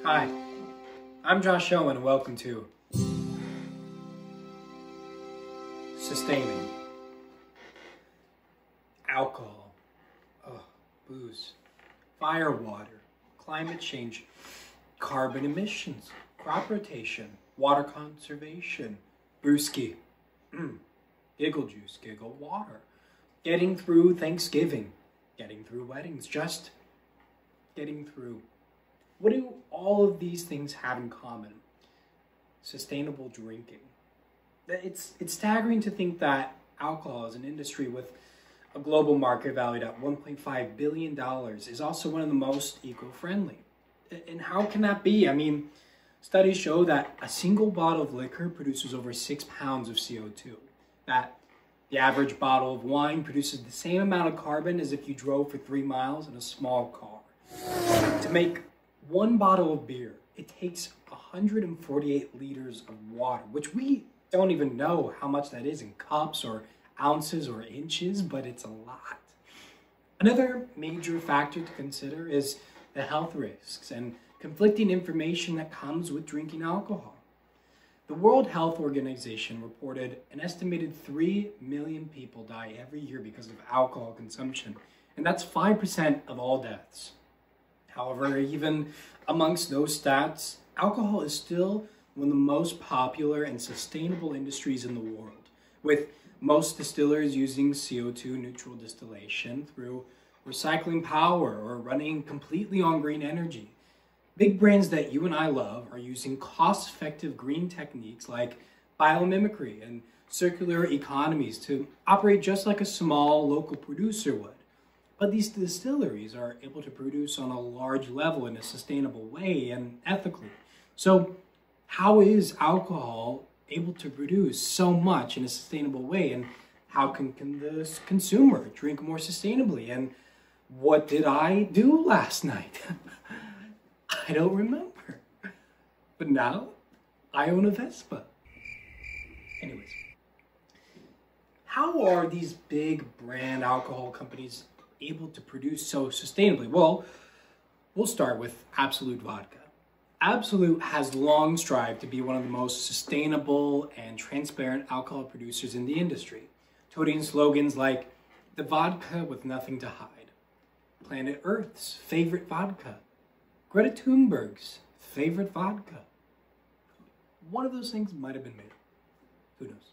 Hi, I'm Josh Owen and welcome to Sustaining. Alcohol, booze, fire water, climate change, carbon emissions, crop rotation, water conservation, brewski, giggle juice, giggle water, getting through Thanksgiving, getting through weddings, just getting through. What do all of these things have in common? Sustainable drinking. It's staggering to think that alcohol is an industry with a global market valued at $1.5 billion is also one of the most eco-friendly. And how can that be? I mean, studies show that a single bottle of liquor produces over 6 pounds of CO2. That the average bottle of wine produces the same amount of carbon as if you drove for 3 miles in a small car. To make one bottle of beer, it takes 148 liters of water, which we don't even know how much that is in cups or ounces or inches, but it's a lot. Another major factor to consider is the health risks and conflicting information that comes with drinking alcohol. The World Health Organization reported an estimated 3 million people die every year because of alcohol consumption, and that's 5% of all deaths. However, even amongst those stats, alcohol is still one of the most popular and sustainable industries in the world, with most distillers using CO2 neutral distillation through recycling power or running completely on green energy. Big brands that you and I love are using cost-effective green techniques like biomimicry and circular economies to operate just like a small local producer would. But these distilleries are able to produce on a large level in a sustainable way and ethically. So how is alcohol able to produce so much in a sustainable way? And how can the consumer drink more sustainably? And what did I do last night? I don't remember. But now I own a Vespa. Anyways, how are these big brand alcohol companies able to produce so sustainably? Well, we'll start with Absolut Vodka. Absolut has long strived to be one of the most sustainable and transparent alcohol producers in the industry, toting slogans like the vodka with nothing to hide, Planet Earth's favorite vodka, Greta Thunberg's favorite vodka. One of those things might have been made. Who knows?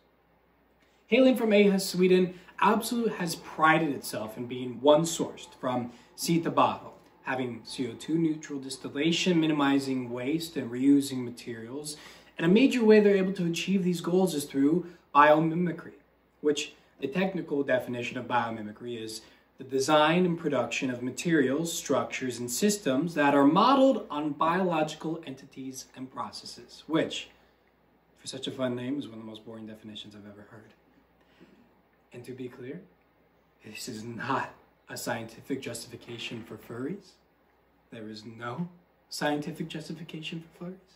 Hailing from Aarhus, Sweden, Absolut has prided itself in being one-sourced from seed to bottle, having CO2 neutral distillation, minimizing waste and reusing materials. And a major way they're able to achieve these goals is through biomimicry, which the technical definition of biomimicry is the design and production of materials, structures, and systems that are modeled on biological entities and processes, which, for such a fun name, is one of the most boring definitions I've ever heard. And to be clear, this is not a scientific justification for furries. There is no scientific justification for furries.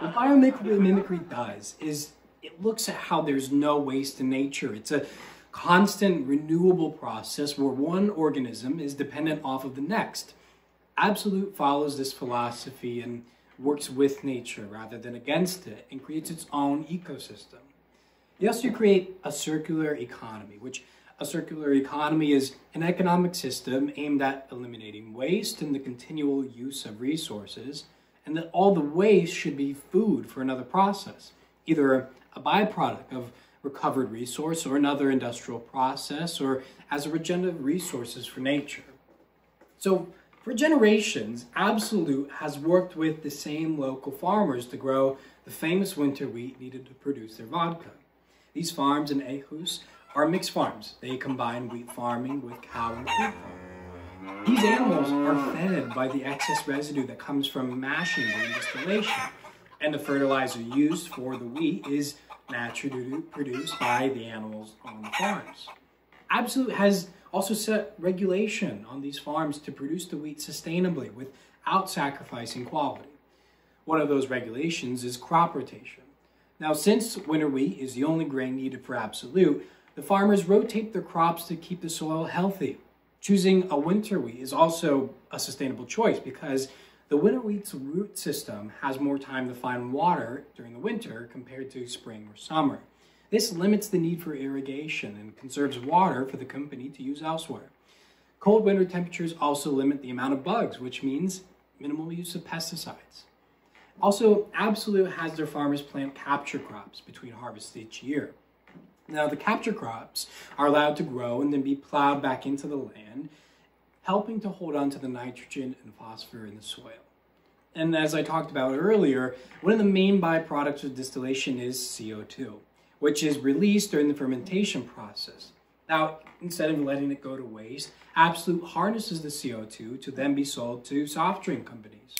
What biomimicry does is it looks at how there's no waste in nature. It's a constant renewable process where one organism is dependent off of the next. Absolut follows this philosophy and works with nature rather than against it and creates its own ecosystem. They also create a circular economy, which a circular economy is an economic system aimed at eliminating waste and the continual use of resources, and that all the waste should be food for another process, either a byproduct of recovered resource or another industrial process, or as a regenerative resources for nature. So for generations, Absolut has worked with the same local farmers to grow the famous winter wheat needed to produce their vodka. These farms in Aarhus are mixed farms. They combine wheat farming with cow and pig farming. These animals are fed by the excess residue that comes from mashing during distillation, and the fertilizer used for the wheat is naturally produced by the animals on the farms. Absolut has also set regulation on these farms to produce the wheat sustainably without sacrificing quality. One of those regulations is crop rotation. Now, since winter wheat is the only grain needed for Absolut, the farmers rotate their crops to keep the soil healthy. Choosing a winter wheat is also a sustainable choice because The winter wheat's root system has more time to find water during the winter compared to spring or summer. This limits the need for irrigation and conserves water for the company to use elsewhere. Cold winter temperatures also limit the amount of bugs, which means minimal use of pesticides. Also, Absolute has their farmers plant capture crops between harvests each year. Now, the capture crops are allowed to grow and then be plowed back into the land, helping to hold on to the nitrogen and phosphorus in the soil. And as I talked about earlier, one of the main byproducts of distillation is CO2, which is released during the fermentation process. Now, instead of letting it go to waste, Absolute harnesses the CO2 to then be sold to soft drink companies.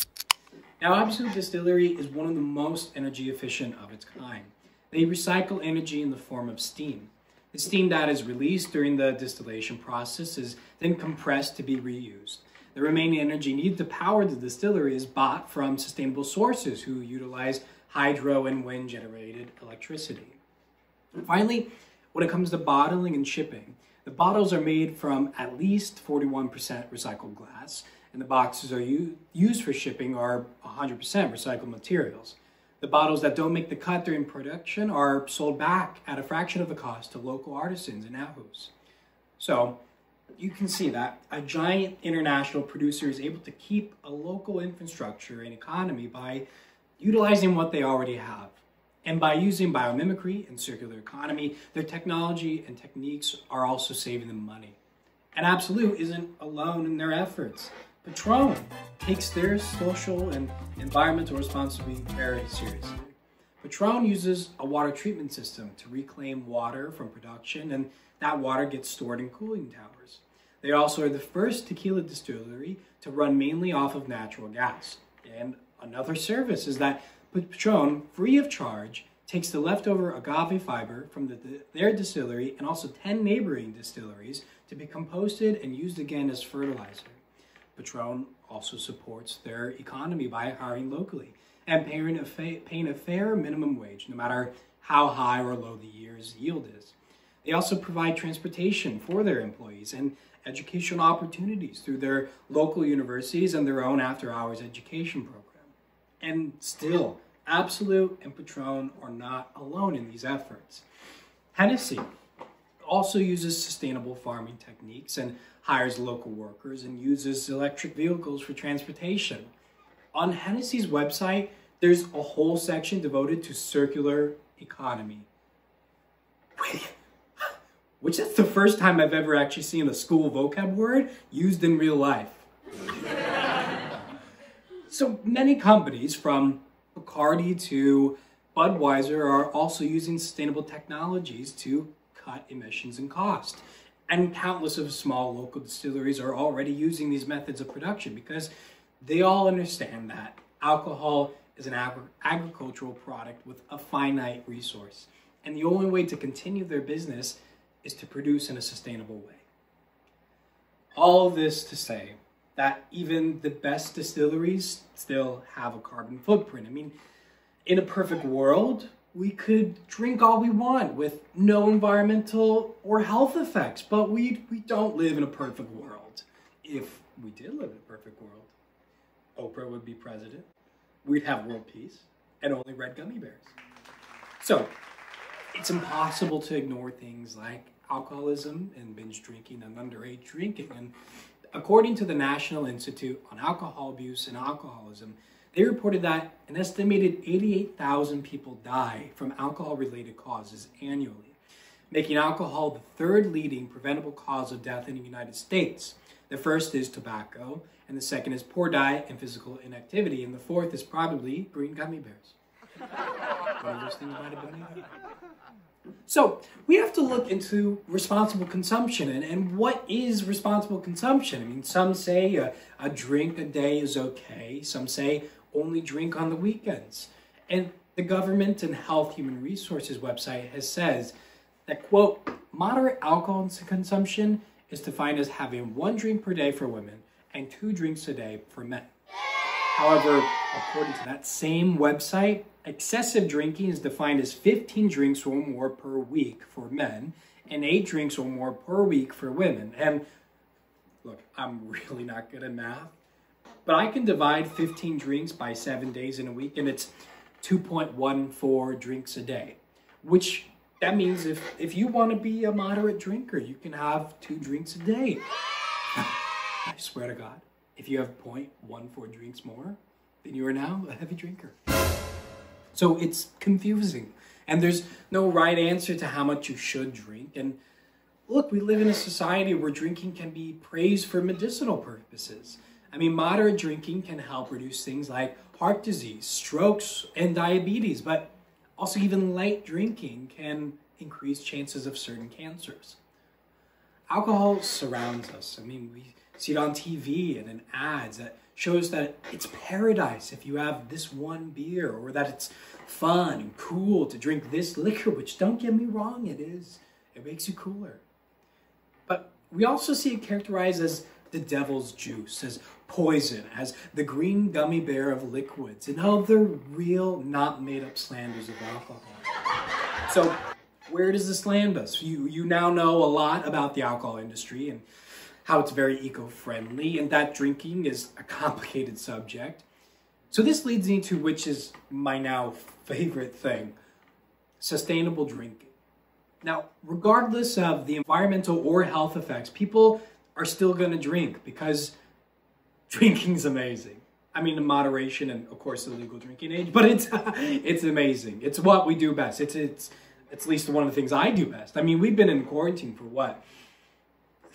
Now, Absolute Distillery is one of the most energy efficient of its kind. They recycle energy in the form of steam. The steam that is released during the distillation process is then compressed to be reused. The remaining energy needed to power the distillery is bought from sustainable sources who utilize hydro and wind generated electricity. And finally, when it comes to bottling and shipping, the bottles are made from at least 41% recycled glass, and the boxes are used for shipping are 100% recycled materials. The bottles that don't make the cut during production are sold back at a fraction of the cost to local artisans and Aarhus. So you can see that a giant international producer is able to keep a local infrastructure and economy by utilizing what they already have. And by using biomimicry and circular economy, their technology and techniques are also saving them money. And Absolute isn't alone in their efforts. Patron takes their social and environmental responsibility very seriously. Patron uses a water treatment system to reclaim water from production, and that water gets stored in cooling towers. They also are the first tequila distillery to run mainly off of natural gas. And another service is that Patron, free of charge, takes the leftover agave fiber from their distillery and also 10 neighboring distilleries to be composted and used again as fertilizer. Patron also supports their economy by hiring locally and paying a fair minimum wage, no matter how high or low the year's yield is. They also provide transportation for their employees and educational opportunities through their local universities and their own after-hours education program. And still, Absolute and Patron are not alone in these efforts. Hennessy also uses sustainable farming techniques and hires local workers and uses electric vehicles for transportation. On Hennessy's website, there's a whole section devoted to circular economy. Which is the first time I've ever actually seen a school vocab word used in real life. So many companies, from Bacardi to Budweiser, are also using sustainable technologies to cut emissions and cost. And countless of small local distilleries are already using these methods of production because they all understand that alcohol is an agricultural product with a finite resource. And the only way to continue their business is to produce in a sustainable way. All this to say that even the best distilleries still have a carbon footprint. I mean, in a perfect world, we could drink all we want with no environmental or health effects, but we don't live in a perfect world. If we did live in a perfect world, Oprah would be president, we'd have world peace, and only red gummy bears. So, it's impossible to ignore things like alcoholism and binge drinking and underage drinking. And according to the National Institute on Alcohol Abuse and Alcoholism, they reported that an estimated 88,000 people die from alcohol-related causes annually, making alcohol the third leading preventable cause of death in the United States. The first is tobacco, and the second is poor diet and physical inactivity, and the fourth is probably green gummy bears. One of those things might have been there. So we have to look into responsible consumption and what is responsible consumption. I mean, some say a drink a day is okay. Some say only drink on the weekends. And the Government and Health Human Resources website has said that, quote, moderate alcohol consumption is defined as having 1 drink per day for women and 2 drinks a day for men. However, according to that same website, excessive drinking is defined as 15 drinks or more per week for men and 8 drinks or more per week for women. And look, I'm really not good at math, But I can divide 15 drinks by 7 days in a week, and it's 2.14 drinks a day, which that means if you want to be a moderate drinker, you can have 2 drinks a day. I swear to God, if you have 0.14 drinks more, then you are now a heavy drinker. So it's confusing, and there's no right answer to how much you should drink. And look, we live in a society where drinking can be praised for medicinal purposes. I mean, moderate drinking can help reduce things like heart disease, strokes, and diabetes, but also even light drinking can increase chances of certain cancers. Alcohol surrounds us. I mean, we see it on TV and in ads that shows that it's paradise if you have this one beer, or that it's fun and cool to drink this liquor, which, don't get me wrong, it is. It makes you cooler. But we also see it characterized as the devil's juice, as poison, as the green gummy bear of liquids, and other real, not made-up slanders of alcohol. So where does this land us? You now know a lot about the alcohol industry and how it's very eco-friendly, and that drinking is a complicated subject. So this leads me to which is my now favorite thing: sustainable drinking. Now, regardless of the environmental or health effects, people are still going to drink because drinking's amazing. I mean, in moderation and, of course, the legal drinking age, but it's amazing. It's what we do best. It's at least one of the things I do best. I mean, we've been in quarantine for what,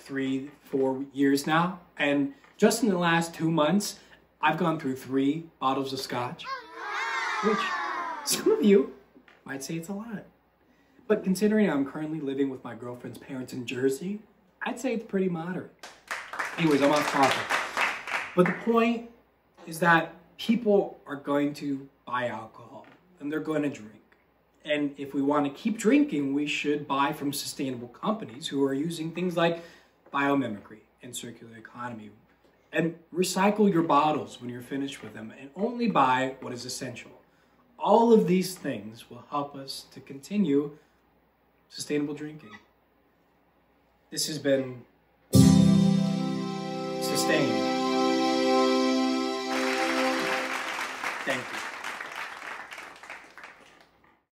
3-4 years now, and just in the last 2 months, I've gone through 3 bottles of scotch, which some of you might say it's a lot. But considering I'm currently living with my girlfriend's parents in Jersey, I'd say it's pretty moderate. Anyways, I'm off topic. But the point is that people are going to buy alcohol and they're going to drink. And if we want to keep drinking, we should buy from sustainable companies who are using things like biomimicry and circular economy. And recycle your bottles when you're finished with them, and only buy what is essential. All of these things will help us to continue sustainable drinking. This has been Sustained. Thank you.